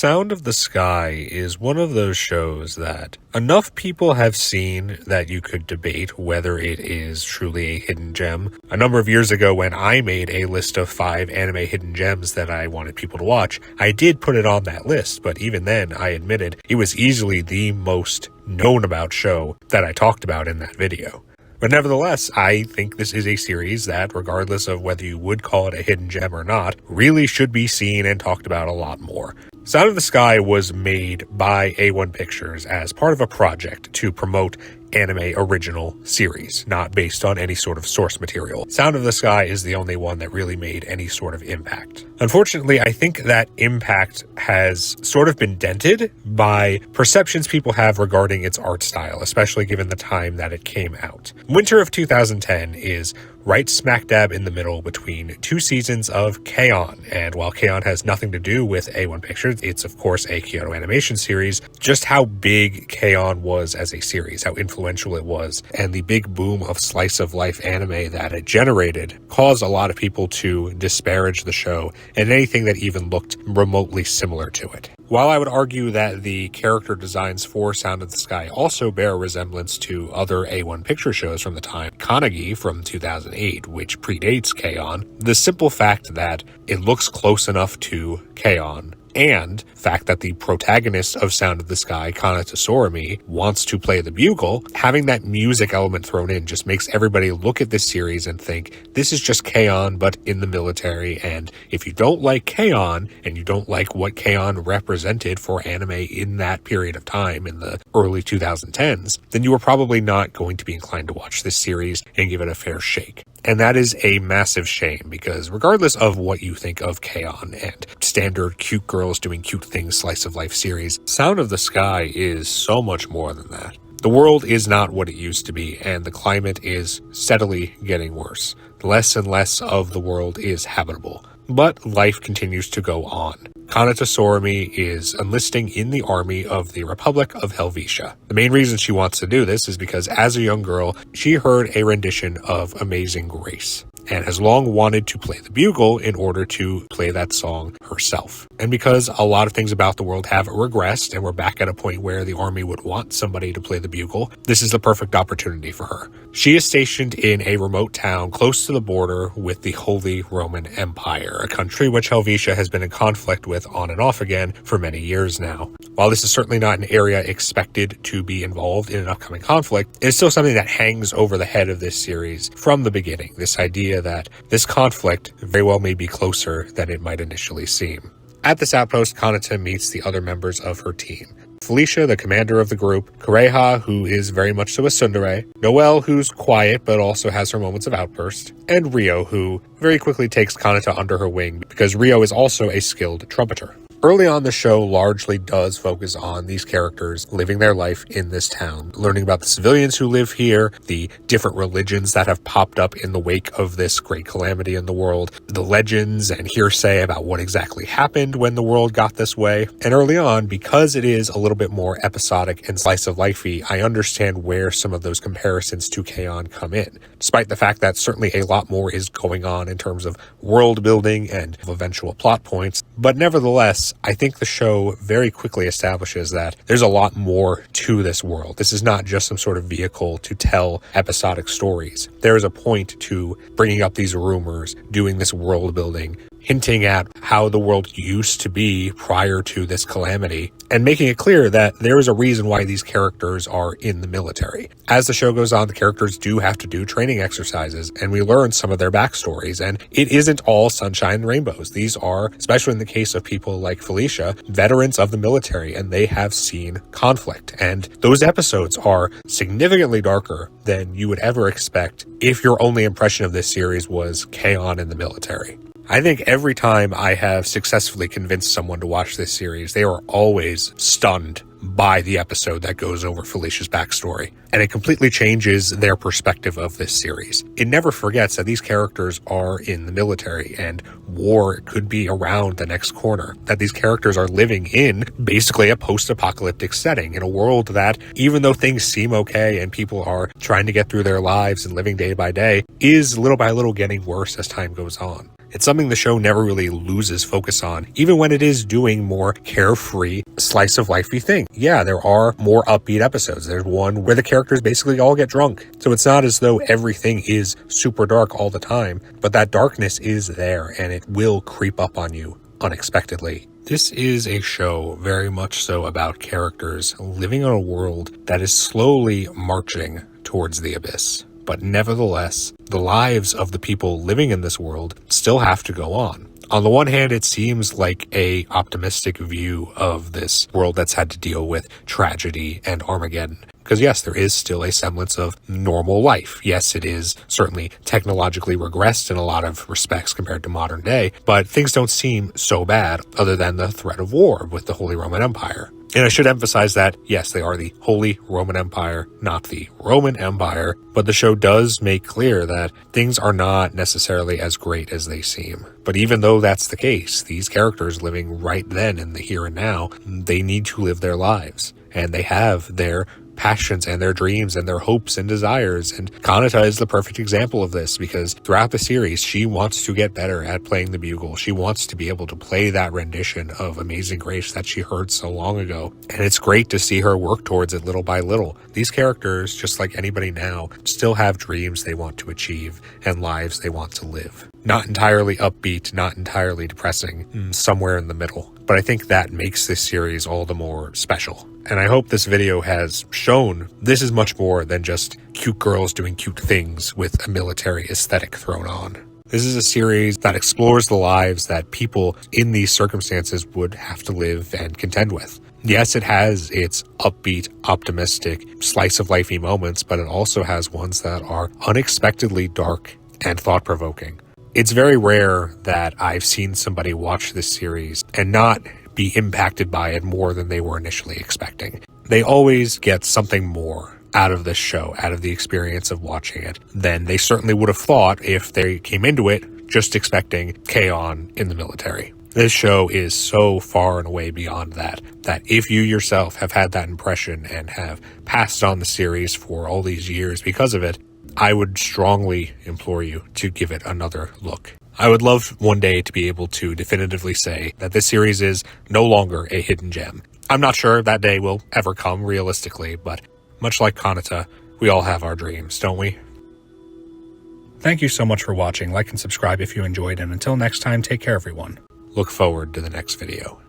Sound of the Sky is one of those shows that enough people have seen that you could debate whether it is truly a hidden gem. A number of years ago when I made a list of 5 anime hidden gems that I wanted people to watch, I did put it on that list, but even then I admitted it was easily the most known about show that I talked about in that video. But nevertheless, I think this is a series that, regardless of whether you would call it a hidden gem or not, really should be seen and talked about a lot more. Sound of the Sky was made by A1 Pictures as part of a project to promote anime original series, not based on any sort of source material. Sound of the Sky is the only one that really made any sort of impact. Unfortunately, I think that impact has sort of been dented by perceptions people have regarding its art style, especially given the time that it came out. Winter of 2010 is right smack dab in the middle between 2 seasons of K-On! And while K-On! Has nothing to do with A1 Pictures, it's of course a Kyoto Animation series, just how big K-On! Was as a series, how influential it was, and the big boom of slice of life anime that it generated caused a lot of people to disparage the show and anything that even looked remotely similar to it. While I would argue that the character designs for Sound of the Sky also bear a resemblance to other A1 Picture shows from the time, Kanagi from 2008, which predates K-On!, the simple fact that it looks close enough to K-On!, and fact that the protagonist of Sound of the Sky, Kanata Sorami, wants to play the bugle, having that music element thrown in just makes everybody look at this series and think, this is just K-On! But in the military, and if you don't like K-On! And you don't like what K-On! Represented for anime in that period of time, in the early 2010s, then you are probably not going to be inclined to watch this series and give it a fair shake. And that is a massive shame, because regardless of what you think of K-On! And standard cute girls doing cute things slice of life series, Sound of the Sky is so much more than that. The world is not what it used to be, and the climate is steadily getting worse. Less and less of the world is habitable. But life continues to go on. Kanata Sorami is enlisting in the army of the Republic of Helvetia. The main reason she wants to do this is because as a young girl, she heard a rendition of Amazing Grace, and has long wanted to play the bugle in order to play that song herself. And because a lot of things about the world have regressed, and we're back at a point where the army would want somebody to play the bugle, this is the perfect opportunity for her. She is stationed in a remote town close to the border with the Holy Roman Empire, a country which Helvetia has been in conflict with on and off again for many years now. While this is certainly not an area expected to be involved in an upcoming conflict, it is still something that hangs over the head of this series from the beginning, this idea that this conflict very well may be closer than it might initially seem. At this outpost, Kanata meets the other members of her team. Felicia, the commander of the group, Kureha, who is very much so a tsundere, Noelle, who's quiet but also has her moments of outburst, and Rio, who very quickly takes Kanata under her wing because Rio is also a skilled trumpeter. Early on, the show largely does focus on these characters living their life in this town, learning about the civilians who live here, the different religions that have popped up in the wake of this great calamity in the world, the legends and hearsay about what exactly happened when the world got this way. And early on, because it is a little bit more episodic and slice of life-y, I understand where some of those comparisons to K-On! Come in, despite the fact that certainly a lot more is going on in terms of world building and eventual plot points. But nevertheless, I think the show very quickly establishes that there's a lot more to this world. This is not just some sort of vehicle to tell episodic stories. There is a point to bringing up these rumors, doing this world building, hinting at how the world used to be prior to this calamity, and making it clear that there is a reason why these characters are in the military. As the show goes on, the characters do have to do training exercises, and we learn some of their backstories, and it isn't all sunshine and rainbows. These are, especially in the case of people like Felicia, veterans of the military, and they have seen conflict, and those episodes are significantly darker than you would ever expect if your only impression of this series was K-On! In the military. I think every time I have successfully convinced someone to watch this series, they are always stunned by the episode that goes over Felicia's backstory, and it completely changes their perspective of this series. It never forgets that these characters are in the military and war could be around the next corner, that these characters are living in basically a post-apocalyptic setting in a world that, even though things seem okay and people are trying to get through their lives and living day by day, is little by little getting worse as time goes on. It's something the show never really loses focus on, even when it is doing more carefree, slice-of-lifey thing. Yeah, there are more upbeat episodes. There's one where the characters basically all get drunk. So it's not as though everything is super dark all the time, but that darkness is there, and it will creep up on you unexpectedly. This is a show very much so about characters living in a world that is slowly marching towards the abyss. But nevertheless, the lives of the people living in this world still have to go on. On the one hand, it seems like a optimistic view of this world that's had to deal with tragedy and Armageddon. Because yes, there is still a semblance of normal life. Yes, it is certainly technologically regressed in a lot of respects compared to modern day, but things don't seem so bad other than the threat of war with the Holy Roman Empire. And I should emphasize that, yes, they are the Holy Roman Empire, not the Roman Empire, but the show does make clear that things are not necessarily as great as they seem. But even though that's the case, these characters living right then in the here and now, they need to live their lives. And they have their passions and their dreams and their hopes and desires. And Kanata is the perfect example of this, because throughout the series, she wants to get better at playing the bugle. She wants to be able to play that rendition of Amazing Grace that she heard so long ago. And it's great to see her work towards it little by little. These characters, just like anybody now, still have dreams they want to achieve and lives they want to live. Not entirely upbeat, not entirely depressing, somewhere in the middle. But I think that makes this series all the more special. And I hope this video has shown this is much more than just cute girls doing cute things with a military aesthetic thrown on. This is a series that explores the lives that people in these circumstances would have to live and contend with. Yes, it has its upbeat, optimistic, slice-of-lifey moments, but it also has ones that are unexpectedly dark and thought-provoking. It's very rare that I've seen somebody watch this series and not be impacted by it more than they were initially expecting. They always get something more out of this show, out of the experience of watching it, than they certainly would have thought if they came into it just expecting K-On! In the military. This show is so far and away beyond that if you yourself have had that impression and have passed on the series for all these years because of it, I would strongly implore you to give it another look. I would love one day to be able to definitively say that this series is no longer a hidden gem. I'm not sure if that day will ever come realistically, but much like Kanata, we all have our dreams, don't we? Thank you so much for watching. Like and subscribe if you enjoyed, and until next time, take care everyone. Look forward to the next video.